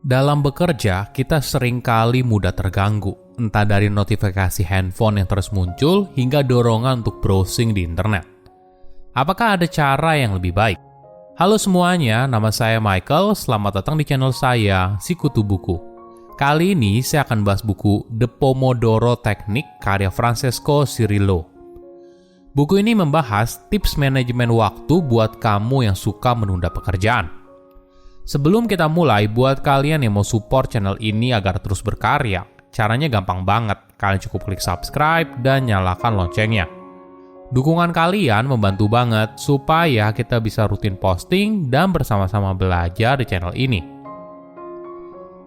Dalam bekerja, kita seringkali mudah terganggu, entah dari notifikasi handphone yang terus muncul hingga dorongan untuk browsing di internet. Apakah ada cara yang lebih baik? Halo semuanya, nama saya Michael, selamat datang di channel saya, Sikutu Buku. Kali ini saya akan bahas buku The Pomodoro Technique karya Francesco Cirillo. Buku ini membahas tips manajemen waktu buat kamu yang suka menunda pekerjaan. Sebelum kita mulai, buat kalian yang mau support channel ini agar terus berkarya, caranya gampang banget. Kalian cukup klik subscribe dan nyalakan loncengnya. Dukungan kalian membantu banget supaya kita bisa rutin posting dan bersama-sama belajar di channel ini.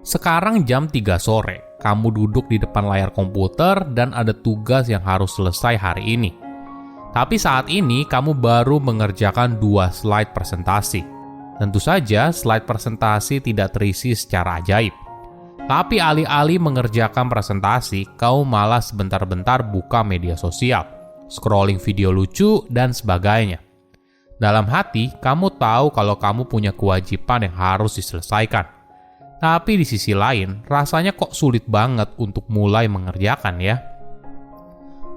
Sekarang jam 3 sore, kamu duduk di depan layar komputer dan ada tugas yang harus selesai hari ini. Tapi saat ini kamu baru mengerjakan 2 slide presentasi. Tentu saja, slide presentasi tidak terisi secara ajaib. Tapi alih-alih mengerjakan presentasi, kau malah sebentar-bentar buka media sosial, scrolling video lucu, dan sebagainya. Dalam hati, kamu tahu kalau kamu punya kewajiban yang harus diselesaikan. Tapi di sisi lain, rasanya kok sulit banget untuk mulai mengerjakan ya.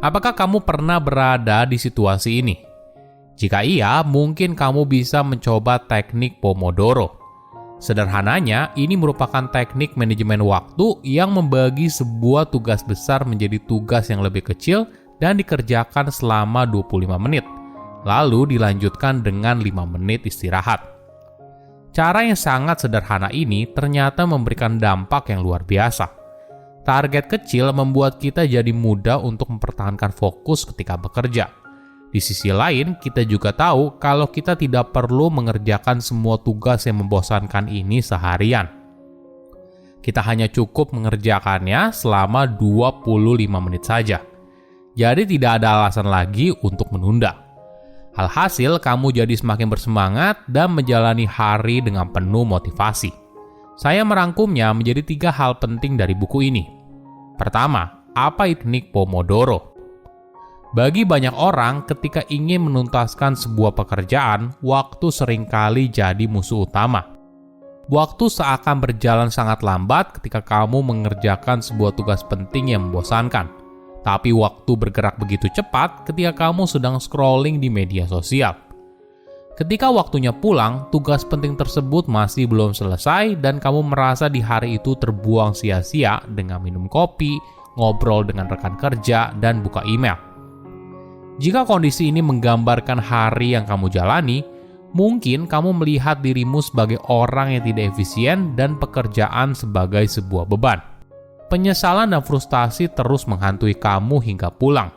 Apakah kamu pernah berada di situasi ini? Jika iya, mungkin kamu bisa mencoba teknik Pomodoro. Sederhananya, ini merupakan teknik manajemen waktu yang membagi sebuah tugas besar menjadi tugas yang lebih kecil dan dikerjakan selama 25 menit, lalu dilanjutkan dengan 5 menit istirahat. Cara yang sangat sederhana ini ternyata memberikan dampak yang luar biasa. Target kecil membuat kita jadi mudah untuk mempertahankan fokus ketika bekerja. Di sisi lain, kita juga tahu kalau kita tidak perlu mengerjakan semua tugas yang membosankan ini seharian. Kita hanya cukup mengerjakannya selama 25 menit saja. Jadi tidak ada alasan lagi untuk menunda. Alhasil, kamu jadi semakin bersemangat dan menjalani hari dengan penuh motivasi. Saya merangkumnya menjadi 3 hal penting dari buku ini. Pertama, apa teknik Pomodoro? Bagi banyak orang, ketika ingin menuntaskan sebuah pekerjaan, waktu seringkali jadi musuh utama. Waktu seakan berjalan sangat lambat ketika kamu mengerjakan sebuah tugas penting yang membosankan. Tapi waktu bergerak begitu cepat ketika kamu sedang scrolling di media sosial. Ketika waktunya pulang, tugas penting tersebut masih belum selesai dan kamu merasa di hari itu terbuang sia-sia dengan minum kopi, ngobrol dengan rekan kerja, dan buka email. Jika kondisi ini menggambarkan hari yang kamu jalani, mungkin kamu melihat dirimu sebagai orang yang tidak efisien dan pekerjaan sebagai sebuah beban. Penyesalan dan frustasi terus menghantui kamu hingga pulang.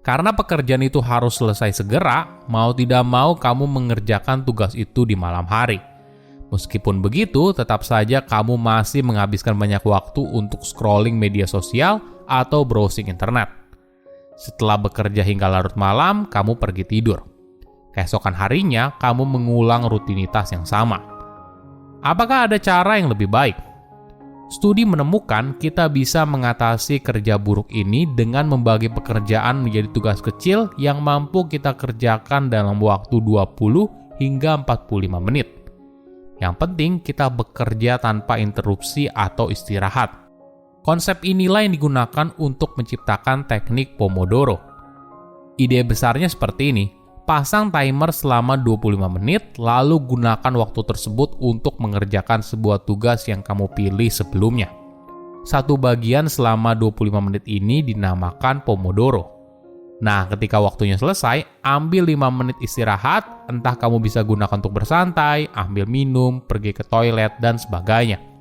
Karena pekerjaan itu harus selesai segera, mau tidak mau kamu mengerjakan tugas itu di malam hari. Meskipun begitu, tetap saja kamu masih menghabiskan banyak waktu untuk scrolling media sosial atau browsing internet. Setelah bekerja hingga larut malam, kamu pergi tidur. Keesokan harinya, kamu mengulang rutinitas yang sama. Apakah ada cara yang lebih baik? Studi menemukan kita bisa mengatasi kerja buruk ini dengan membagi pekerjaan menjadi tugas kecil yang mampu kita kerjakan dalam waktu 20 hingga 45 menit. Yang penting kita bekerja tanpa interupsi atau istirahat. Konsep inilah yang digunakan untuk menciptakan teknik Pomodoro. Ide besarnya seperti ini, pasang timer selama 25 menit, lalu gunakan waktu tersebut untuk mengerjakan sebuah tugas yang kamu pilih sebelumnya. Satu bagian selama 25 menit ini dinamakan Pomodoro. Nah, ketika waktunya selesai, ambil 5 menit istirahat, entah kamu bisa gunakan untuk bersantai, ambil minum, pergi ke toilet, dan sebagainya.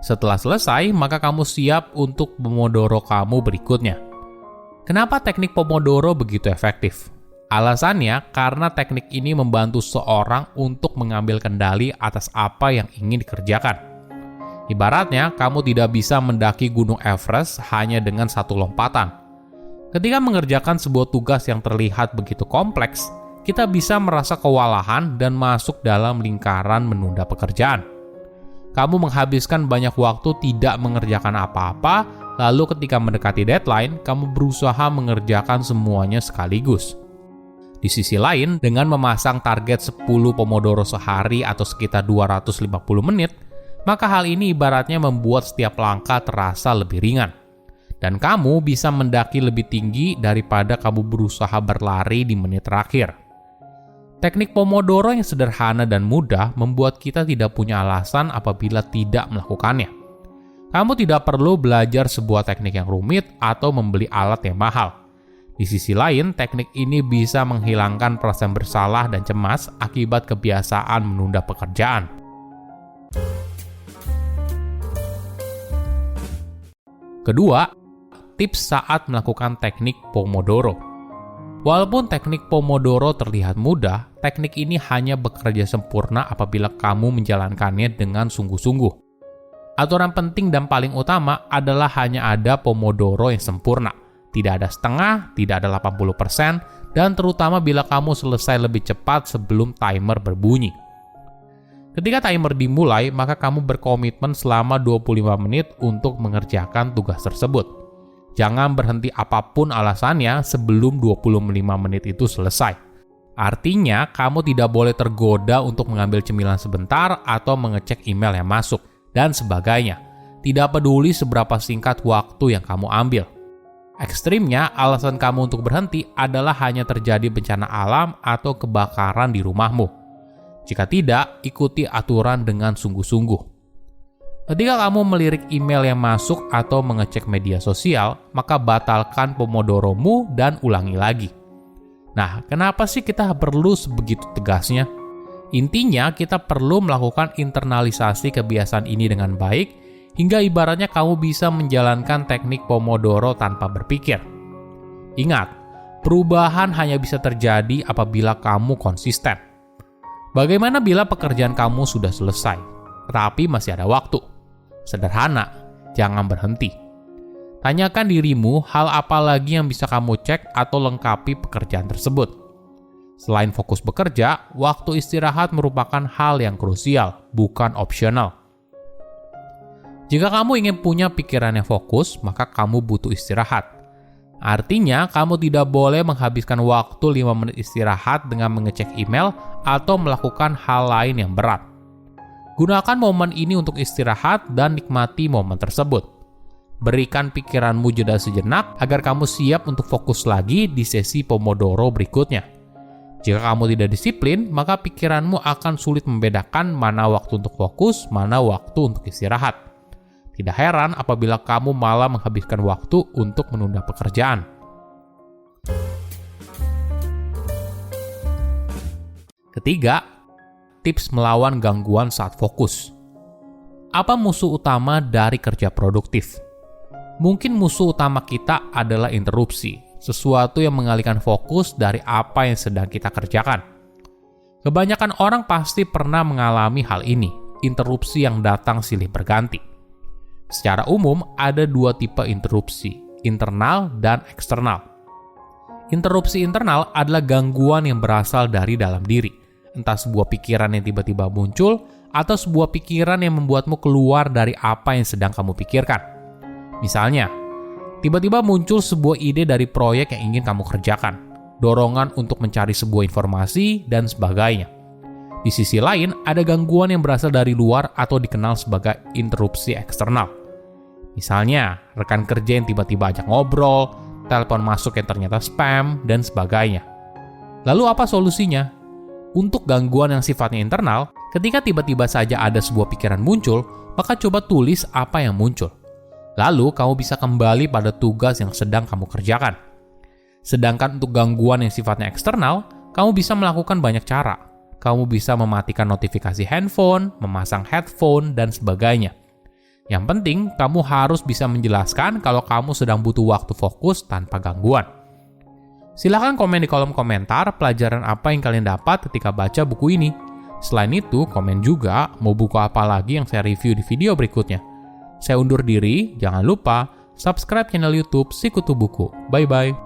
Setelah selesai, maka kamu siap untuk Pomodoro kamu berikutnya. Kenapa teknik Pomodoro begitu efektif? Alasannya karena teknik ini membantu seorang untuk mengambil kendali atas apa yang ingin dikerjakan. Ibaratnya, kamu tidak bisa mendaki Gunung Everest hanya dengan satu lompatan. Ketika mengerjakan sebuah tugas yang terlihat begitu kompleks, kita bisa merasa kewalahan dan masuk dalam lingkaran menunda pekerjaan. Kamu menghabiskan banyak waktu tidak mengerjakan apa-apa, lalu ketika mendekati deadline, kamu berusaha mengerjakan semuanya sekaligus. Di sisi lain, dengan memasang target 10 Pomodoro sehari atau sekitar 250 menit, maka hal ini ibaratnya membuat setiap langkah terasa lebih ringan. Dan kamu bisa mendaki lebih tinggi daripada kamu berusaha berlari di menit terakhir. Teknik Pomodoro yang sederhana dan mudah membuat kita tidak punya alasan apabila tidak melakukannya. Kamu tidak perlu belajar sebuah teknik yang rumit atau membeli alat yang mahal. Di sisi lain, teknik ini bisa menghilangkan perasaan bersalah dan cemas akibat kebiasaan menunda pekerjaan. Kedua, tips saat melakukan teknik Pomodoro. Walaupun teknik Pomodoro terlihat mudah, teknik ini hanya bekerja sempurna apabila kamu menjalankannya dengan sungguh-sungguh. Aturan penting dan paling utama adalah hanya ada Pomodoro yang sempurna. Tidak ada setengah, tidak ada 80%, dan terutama bila kamu selesai lebih cepat sebelum timer berbunyi. Ketika timer dimulai, maka kamu berkomitmen selama 25 menit untuk mengerjakan tugas tersebut. Jangan berhenti apapun alasannya sebelum 25 menit itu selesai. Artinya, kamu tidak boleh tergoda untuk mengambil cemilan sebentar atau mengecek email yang masuk, dan sebagainya. Tidak peduli seberapa singkat waktu yang kamu ambil. Ekstrimnya, alasan kamu untuk berhenti adalah hanya terjadi bencana alam atau kebakaran di rumahmu. Jika tidak, ikuti aturan dengan sungguh-sungguh. Ketika kamu melirik email yang masuk atau mengecek media sosial, maka batalkan Pomodoro-mu dan ulangi lagi. Nah, kenapa sih kita perlu sebegitu tegasnya? Intinya, kita perlu melakukan internalisasi kebiasaan ini dengan baik, hingga ibaratnya kamu bisa menjalankan teknik Pomodoro tanpa berpikir. Ingat, perubahan hanya bisa terjadi apabila kamu konsisten. Bagaimana bila pekerjaan kamu sudah selesai, tetapi masih ada waktu? Sederhana, jangan berhenti. Tanyakan dirimu hal apa lagi yang bisa kamu cek atau lengkapi pekerjaan tersebut. Selain fokus bekerja, waktu istirahat merupakan hal yang krusial, bukan opsional. Jika kamu ingin punya pikiran yang fokus, maka kamu butuh istirahat. Artinya, kamu tidak boleh menghabiskan waktu 5 menit istirahat dengan mengecek email atau melakukan hal lain yang berat. Gunakan momen ini untuk istirahat dan nikmati momen tersebut. Berikan pikiranmu jeda sejenak agar kamu siap untuk fokus lagi di sesi Pomodoro berikutnya. Jika kamu tidak disiplin, maka pikiranmu akan sulit membedakan mana waktu untuk fokus, mana waktu untuk istirahat. Tidak heran apabila kamu malah menghabiskan waktu untuk menunda pekerjaan. Ketiga, tips melawan gangguan saat fokus. Apa musuh utama dari kerja produktif? Mungkin musuh utama kita adalah interupsi, sesuatu yang mengalihkan fokus dari apa yang sedang kita kerjakan. Kebanyakan orang pasti pernah mengalami hal ini, interupsi yang datang silih berganti. Secara umum, ada 2 tipe interupsi, internal dan eksternal. Interupsi internal adalah gangguan yang berasal dari dalam diri. Entah sebuah pikiran yang tiba-tiba muncul, atau sebuah pikiran yang membuatmu keluar dari apa yang sedang kamu pikirkan. Misalnya, tiba-tiba muncul sebuah ide dari proyek yang ingin kamu kerjakan, dorongan untuk mencari sebuah informasi, dan sebagainya. Di sisi lain, ada gangguan yang berasal dari luar atau dikenal sebagai interupsi eksternal. Misalnya, rekan kerja yang tiba-tiba ajak ngobrol, telepon masuk yang ternyata spam, dan sebagainya. Lalu apa solusinya? Untuk gangguan yang sifatnya internal, ketika tiba-tiba saja ada sebuah pikiran muncul, maka coba tulis apa yang muncul. Lalu, kamu bisa kembali pada tugas yang sedang kamu kerjakan. Sedangkan untuk gangguan yang sifatnya eksternal, kamu bisa melakukan banyak cara. Kamu bisa mematikan notifikasi handphone, memasang headphone, dan sebagainya. Yang penting, kamu harus bisa menjelaskan kalau kamu sedang butuh waktu fokus tanpa gangguan. Silahkan komen di kolom komentar pelajaran apa yang kalian dapat ketika baca buku ini. Selain itu, komen juga mau buku apa lagi yang saya review di video berikutnya. Saya undur diri, jangan lupa subscribe channel YouTube Sikutu Buku. Bye-bye.